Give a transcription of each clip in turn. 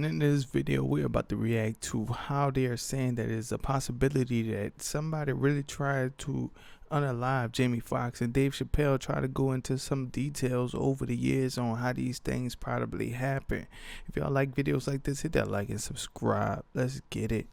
In this video, we're about to react to how they are saying that it's a possibility that somebody really tried to unalive Jamie Foxx, and Dave Chappelle tried to go into some details over the years on how these things probably happen. If y'all like videos like this, hit that like and subscribe. Let's get it.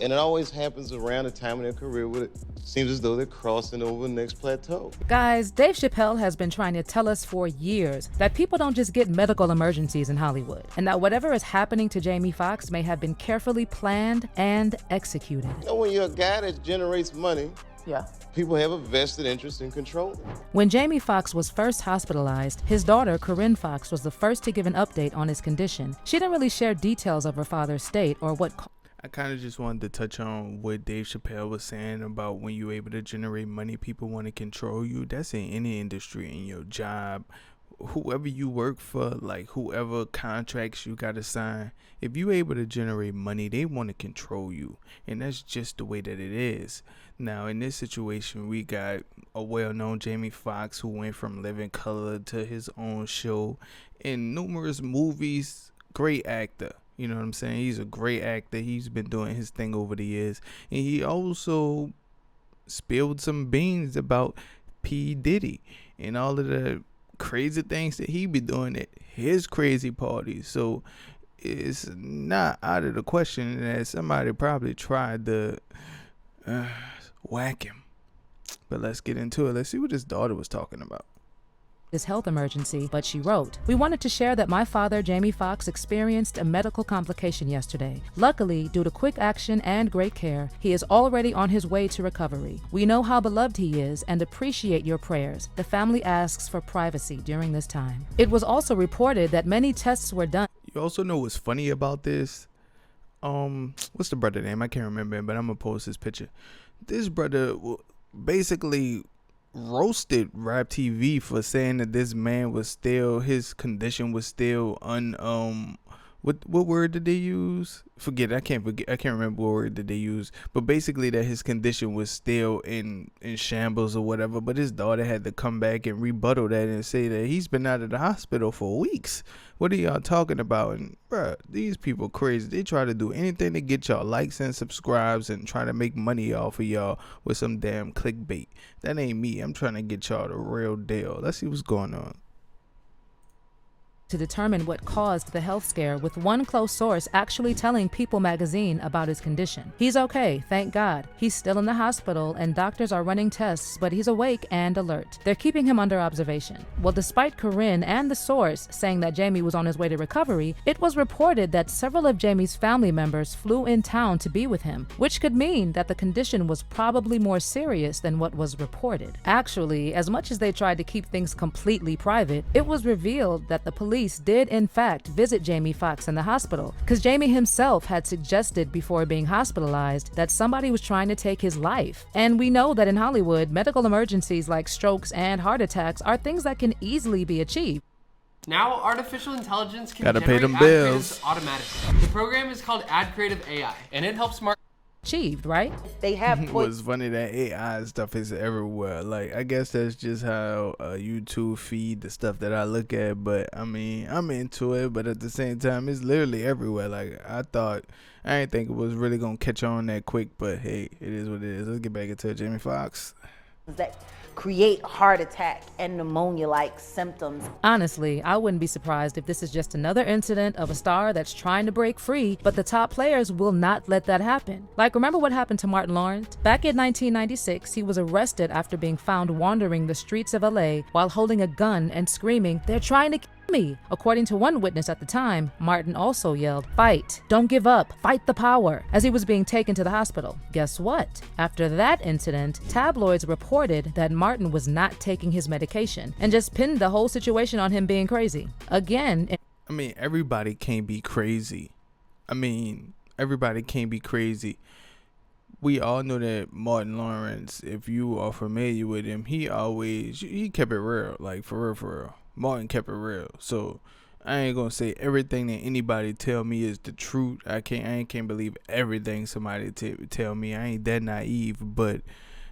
And it always happens around the time in their career where it seems as though they're crossing over the next plateau. Guys, Dave Chappelle has been trying to tell us for years that people don't just get medical emergencies in Hollywood, and that whatever is happening to Jamie Foxx may have been carefully planned and executed. You know, when you're a guy that generates money, people have a vested interest in controlling. When Jamie Foxx was first hospitalized, his daughter, Corinne Foxx, was the first to give an update on his condition. She didn't really share details of her father's state or what I kind of just wanted to touch on what Dave Chappelle was saying about when you're able to generate money, people want to control you. That's in any industry, in your job, whoever you work for, like whoever contracts you got to sign. If you're able to generate money, they want to control you. And that's just the way that it is. Now, in this situation, we got a well-known Jamie Foxx who went from Living Color to his own show in numerous movies. Great actor. You know what I'm saying? He's a great actor. He's been doing his thing over the years. And he also spilled some beans about Diddy and all of the crazy things that he be doing at his crazy parties. So it's not out of the question that somebody probably tried to whack him. But let's get into it. Let's see what his daughter was talking about. His health emergency, but she wrote, "We wanted to share that my father, Jamie Foxx, experienced a medical complication yesterday. Luckily, due to quick action and great care, he is already on his way to recovery. We know how beloved he is and appreciate your prayers. The family asks for privacy during this time." It was also reported that many tests were done. You also know what's funny about this? What's the brother name? I can't remember him, but I'm gonna post his picture. This brother basically roasted Rap TV for saying that this man was still, his condition was still what word did they use? I can't remember what word did they use, but basically that his condition was still in shambles or whatever. But his daughter had to come back and rebuttal that and say that he's been out of the hospital for weeks. What are y'all talking about? And bruh, these people crazy. They try to do anything to get y'all likes and subscribes and try to make money off of y'all with some damn clickbait. That ain't me. I'm trying to get y'all the real deal. Let's see what's going on. To determine what caused the health scare, with one close source actually telling People magazine about his condition. He's okay, thank God. He's still in the hospital and doctors are running tests, but he's awake and alert. They're keeping him under observation. Well, despite Corinne and the source saying that Jamie was on his way to recovery, it was reported that several of Jamie's family members flew in town to be with him, which could mean that the condition was probably more serious than what was reported. Actually, as much as they tried to keep things completely private, it was revealed that the police did in fact visit Jamie Foxx in the hospital, because Jamie himself had suggested before being hospitalized that somebody was trying to take his life. And we know that in Hollywood, medical emergencies like strokes and heart attacks are things that can easily be achieved. Now, artificial intelligence can Gotta pay generate them ad bills creatives automatically. The program is called Ad Creative AI, and it helps Achieved, right? They have It was funny that AI stuff is everywhere. Like, I guess that's just how YouTube feed the stuff that I look at. But I mean, I'm into it, but at the same time, it's literally everywhere. Like, I didn't think it was really gonna catch on that quick, but hey, it is what it is. Let's get back into Jamie Foxx. that create heart attack and pneumonia-like symptoms. Honestly, I wouldn't be surprised if this is just another incident of a star that's trying to break free, but the top players will not let that happen. Like, remember what happened to Martin Lawrence? Back in 1996, he was arrested after being found wandering the streets of LA while holding a gun and screaming, "They're trying to kill me." According to one witness at the time, Martin also yelled, "Fight, don't give up, fight the power," as he was being taken to the hospital. Guess what? After that incident, tabloids reported that Martin was not taking his medication and just pinned the whole situation on him being crazy. Again, I mean, everybody can't be crazy. Everybody can't be crazy. We all know that Martin Lawrence, if you are familiar with him, he kept it real, like for real. Martin kept it real. So I ain't gonna say everything that anybody tell me is the truth. I can't believe everything somebody tell me. I ain't that naive, but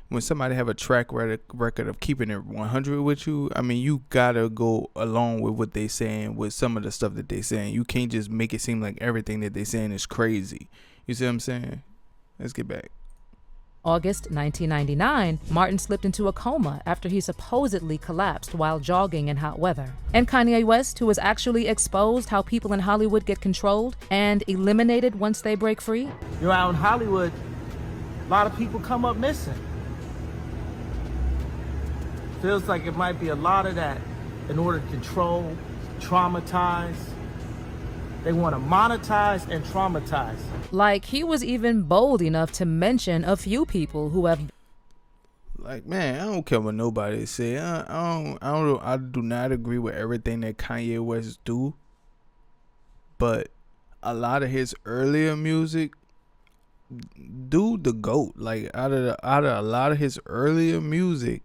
when somebody have a track record of keeping it 100 with you, I mean, you gotta go along with what they saying, with some of the stuff that they saying. You can't just make it seem like everything that they saying is crazy. You see what I'm saying? Let's get back. August 1999, Martin slipped into a coma after he supposedly collapsed while jogging in hot weather. And Kanye West, who was actually exposed how people in Hollywood get controlled and eliminated once they break free. You're out in Hollywood, a lot of people come up missing. Feels like it might be a lot of that in order to control, traumatize. They want to monetize and traumatize. Like, he was even bold enough to mention a few people who have... Like, man, I don't care what nobody say. I do not agree with everything that Kanye West do. But a lot of his earlier music, dude, the GOAT. Like, out of a lot of his earlier music,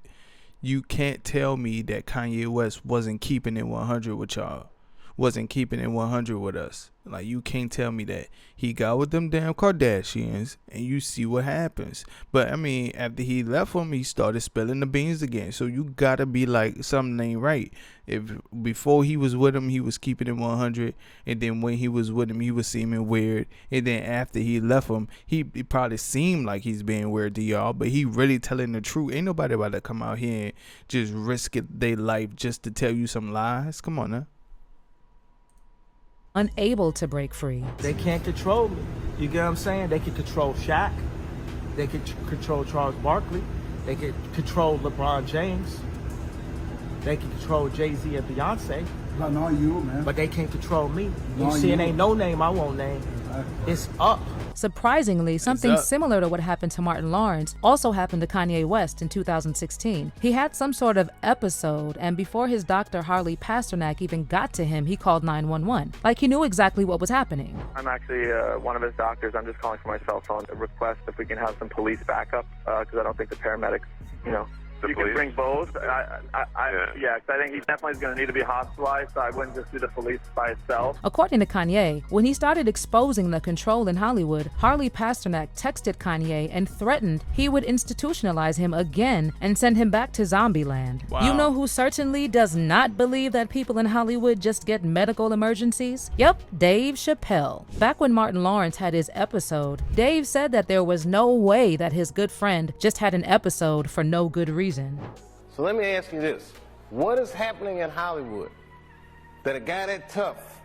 you can't tell me that Kanye West wasn't keeping it 100 with y'all. Wasn't keeping it 100 with us. Like, you can't tell me that. He got with them damn Kardashians, and you see what happens. But, I mean, after he left them, he started spilling the beans again. So you gotta be like, something ain't right. If before he was with him, he was keeping it 100, and then when he was with him, he was seeming weird. And then after he left him, he probably seemed like he's being weird to y'all, but he really telling the truth. Ain't nobody about to come out here and just risk their life just to tell you some lies. Come on now. Unable to break free. They can't control me. You get what I'm saying? They can control Shaq. They can control Charles Barkley. They can control LeBron James. They can control Jay-Z and Beyonce. But not you, man. But they can't control me. You Not see, you. it ain't no name I won't name. It's up. Surprisingly, something similar to what happened to Martin Lawrence also happened to Kanye West in 2016. He had some sort of episode, and before his doctor Harley Pasternak even got to him, he called 911. Like, he knew exactly what was happening. I'm actually one of his doctors. I'm just calling for my cell phone to request if we can have some police backup, because I don't think the paramedics, you can bring both. Yeah, because I think he definitely is going to need to be hospitalized, so I wouldn't just do the police by itself. According to Kanye, when he started exposing the control in Hollywood, Harley Pasternak texted Kanye and threatened he would institutionalize him again and send him back to Zombieland. Wow. You know who certainly does not believe that people in Hollywood just get medical emergencies? Yep, Dave Chappelle. Back when Martin Lawrence had his episode, Dave said that there was no way that his good friend just had an episode for no good reason. So let me ask you this. What is happening in Hollywood that a guy that tough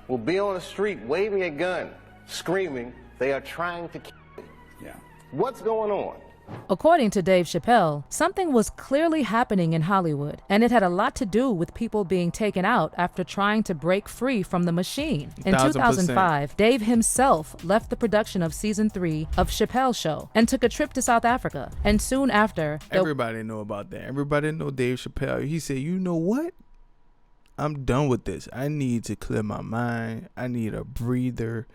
will be on the street waving a gun, screaming, they are trying to kill me? Yeah. What's going on? According to Dave Chappelle, something was clearly happening in Hollywood, and it had a lot to do with people being taken out after trying to break free from the machine. In 1000%. 2005, Dave himself left the production of season 3 of Chappelle's Show and took a trip to South Africa. And soon after, Everybody know about that. Everybody know Dave Chappelle. He said, you know what? I'm done with this. I need to clear my mind. I need a breather.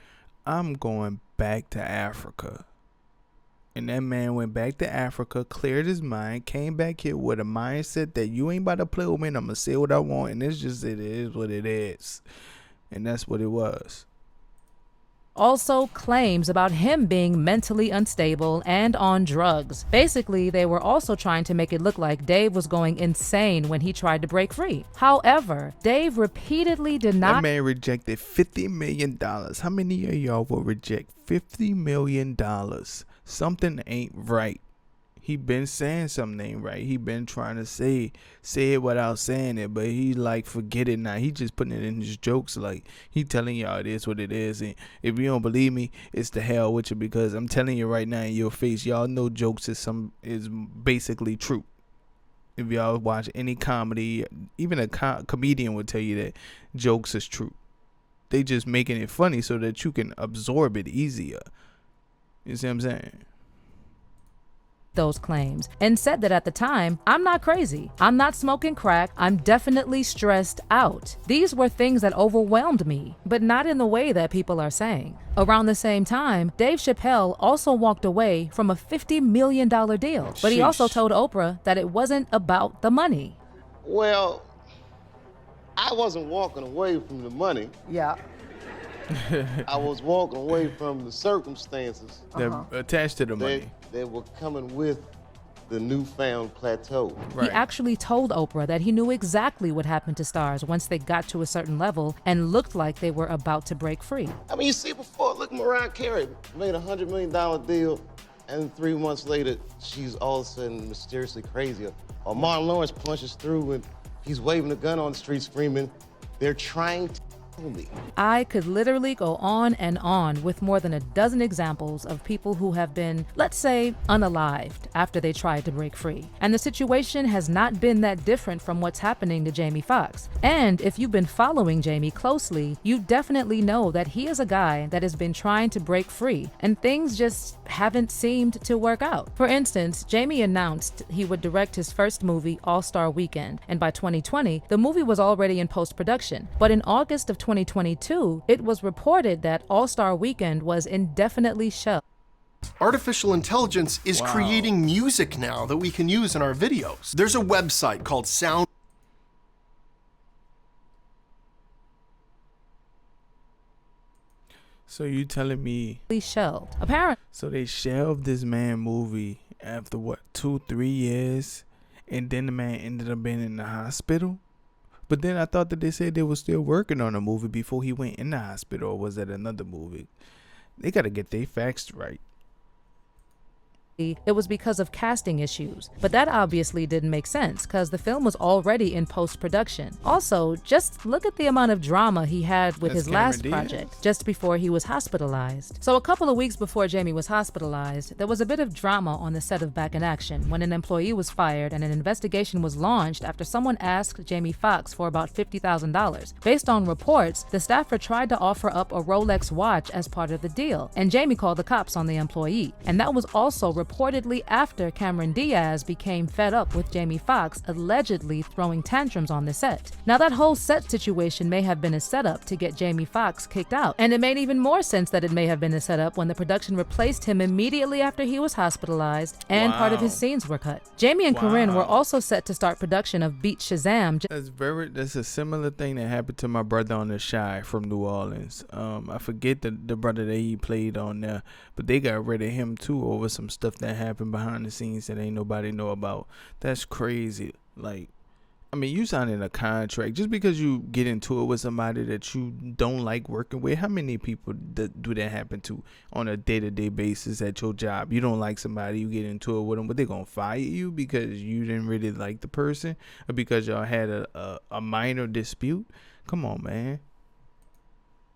I'm going back to Africa. And that man went back to Africa, cleared his mind, came back here with a mindset that you ain't about to play with me and I'm going to say what I want. And it's just, it is what it is. And that's what it was. also claims about him being mentally unstable and on drugs. Basically, they were also trying to make it look like Dave was going insane when he tried to break free. However, Dave repeatedly did not. That man rejected $50 million. How many of y'all will reject $50 million? Something ain't right. He been saying something ain't right. He been trying to say it without saying it, but he like forget it now. He just putting it in his jokes, like he telling y'all it is what it is. And if you don't believe me, it's the hell with you, because I'm telling you right now in your face, y'all know jokes is basically true. If y'all watch any comedy, even a comedian would tell you that jokes is true. They just making it funny so that you can absorb it easier. You see what I'm saying? Those claims and said that at the time, I'm not crazy. I'm not smoking crack. I'm definitely stressed out. These were things that overwhelmed me, but not in the way that people are saying. Around the same time, Dave Chappelle also walked away from a $50 million deal, but he also told Oprah that it wasn't about the money. Well, I wasn't walking away from the money. Yeah. I was walking away from the circumstances that attached to the money. That were coming with the newfound plateau. He actually told Oprah that he knew exactly what happened to stars once they got to a certain level and looked like they were about to break free. I mean, you see before, look, Mariah Carey made a $100 million deal, and 3 months later, she's all of a sudden mysteriously crazy. Or Martin Lawrence punches through and he's waving a gun on the street screaming, "They're trying to kill me." I could literally go on and on with more than a dozen examples of people who have been, let's say, unalived after they tried to break free. And the situation has not been that different from what's happening to Jamie Foxx. And if you've been following Jamie closely, you definitely know that he is a guy that has been trying to break free, and things just haven't seemed to work out. For instance, Jamie announced he would direct his first movie, All-Star Weekend, and by 2020, the movie was already in post-production. But in August of 2022, it was reported that All-Star Weekend was indefinitely shelved. Artificial intelligence is creating music now that we can use in our videos. There's a website called Sound. So you telling me shelved? Apparently. So they shelved this man movie after what, 2-3 years, and then the man ended up being in the hospital. But then I thought that they said they were still working on a movie before he went in the hospital, or was that another movie? They gotta get their facts right. It was because of casting issues, but that obviously didn't make sense because the film was already in post-production. Also, just look at the amount of drama he had with his last project just before he was hospitalized. So a couple of weeks before Jamie was hospitalized, there was a bit of drama on the set of Back in Action when an employee was fired and an investigation was launched after someone asked Jamie Foxx for about $50,000. Based on reports, the staffer tried to offer up a Rolex watch as part of the deal, and Jamie called the cops on the employee. And that was also reportedly after Cameron Diaz became fed up with Jamie Foxx allegedly throwing tantrums on the set. Now that whole set situation may have been a setup to get Jamie Foxx kicked out, and it made even more sense that it may have been a setup when the production replaced him immediately after he was hospitalized and part of his scenes were cut. Jamie and Corinne were also set to start production of Beat Shazam. That's a similar thing that happened to my brother on The Shy from New Orleans. I forget the brother that he played on there, but they got rid of him too over some stuff that happened behind the scenes that ain't nobody know about. That's crazy. Like, I mean, you signing a contract just because you get into it with somebody that you don't like working with. How many people do that happen to on a day-to-day basis at your job? You don't like somebody, you get into it with them, but they're gonna fire you because you didn't really like the person, or because y'all had a minor dispute? Come on, man.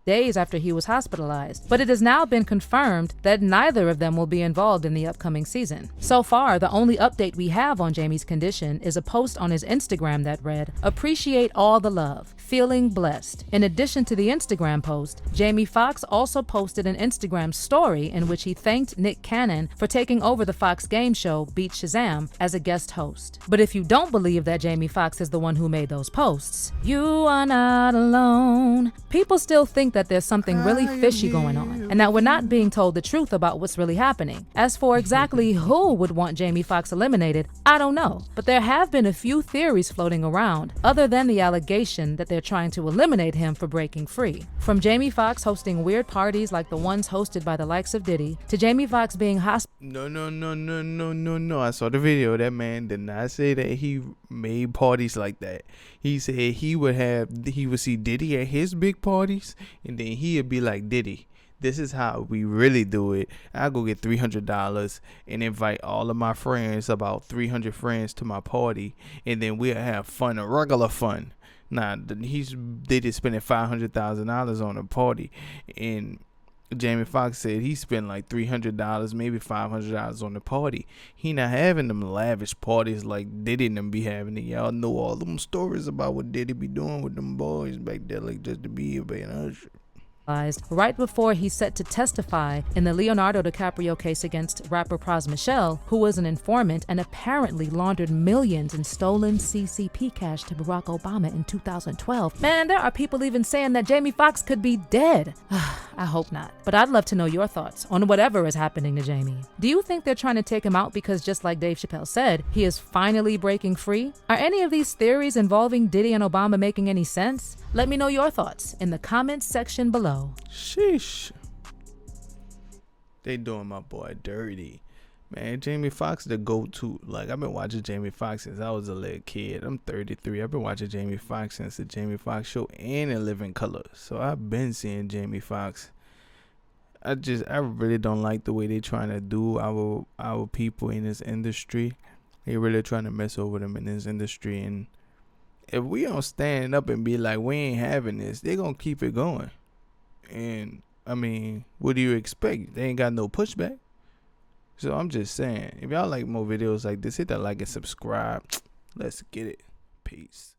Days after he was hospitalized, but it has now been confirmed that neither of them will be involved in the upcoming season. So far, the only update we have on Jamie's condition is a post on his Instagram that read, "Appreciate all the love, feeling blessed." In addition to the Instagram post, Jamie Foxx also posted an Instagram story in which he thanked Nick Cannon for taking over the Fox game show Beat Shazam as a guest host. But if you don't believe that Jamie Foxx is the one who made those posts, you are not alone. People still think that there's something really fishy going on, and that we're not being told the truth about what's really happening. As for exactly who would want Jamie Foxx eliminated, I don't know, but there have been a few theories floating around, other than the allegation that they're trying to eliminate him for breaking free. From Jamie Foxx hosting weird parties like the ones hosted by the likes of Diddy, to Jamie Foxx being No. I saw the video. That man did not say that he made parties like that. He said he would see Diddy at his big parties, and then he'd be like, "Diddy, this is how we really do it. I'll go get $300 and invite all of my friends, about 300 friends, to my party, and then we'll have fun, a regular fun." Nah, they just spending $500,000 on a party, and Jamie Foxx said he spent like $300, maybe $500 on the party. He not having them lavish parties like Diddy and them be having. And y'all know all them stories about what Diddy be doing with them boys back there, like just to be a being usher. Right before he's set to testify in the Leonardo DiCaprio case against rapper Pras Michel, who was an informant and apparently laundered millions in stolen CCP cash to Barack Obama in 2012. Man, there are people even saying that Jamie Foxx could be dead. I hope not. But I'd love to know your thoughts on whatever is happening to Jamie. Do you think they're trying to take him out because, just like Dave Chappelle said, he is finally breaking free? Are any of these theories involving Diddy and Obama making any sense? Let me know your thoughts in the comments section below. Sheesh. They doing my boy dirty. Man, Jamie Foxx the go-to. Like, I've been watching Jamie Foxx since I was a little kid. I'm 33. I've been watching Jamie Foxx since the Jamie Foxx show and In Living Color. So I've been seeing Jamie Foxx. I really don't like the way they trying to do our people in this industry. They really trying to mess over them in this industry. And if we don't stand up and be like, we ain't having this, they gonna keep it going. And I mean, what do you expect? They ain't got no pushback. So I'm just saying, if y'all like more videos like this, hit that like and subscribe. Let's get it. Peace.